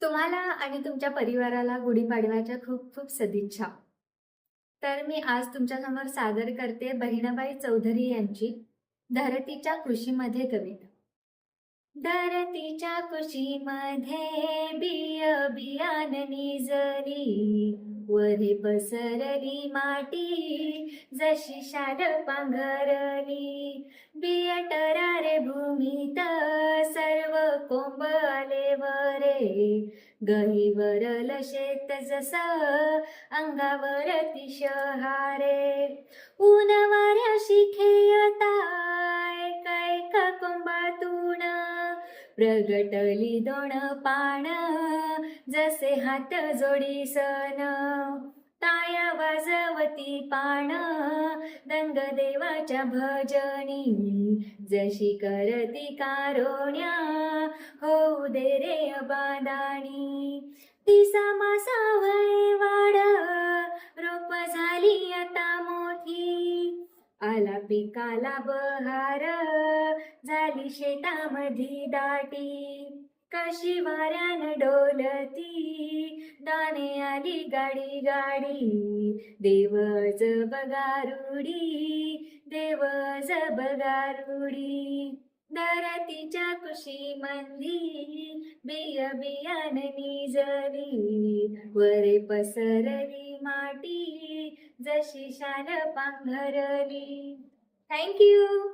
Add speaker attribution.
Speaker 1: तुम्हाला आणि तुमच्या परिवाराला गुढीपाडव्याच्या खूप खूप सदिच्छा. तर मी आज तुमच्यासमोर सादर करते बहिणाबाई चौधरी यांची धरतीच्या कुशीमध्ये कविता. धरतीच्या कुशीमध्ये बियाण निजली, वरे पसरली माती जशी शाल पांघरली. बिया टरारे भूमीत सर्व कोंब आले वरे, गहीवरल शेत जसं अंगावरती शहारे. ऊन वाऱ्याशी खेळता एका एका कोंबातून प्रगटली दोन पान जसे हात जोडी सन. टाळ्या वाजवती पान दंग देवाच्या भजनी, जशी करती कारोण्या होऊ दे रे बांधाणी. तिसा मासा वय वाढ रोप झाली आता मोठी, आला पिकाला बहार झाली शेतामधी दाटी. कशी वाऱ्यान डोलती दाणे आली गाडी गाडी, देवज बगारुडी देवज बगारुडी. धरतीच्या कुशीमंदी बियाण निजली, वरे पसरली माटी जशी शाल पांघरली. थँक्यू.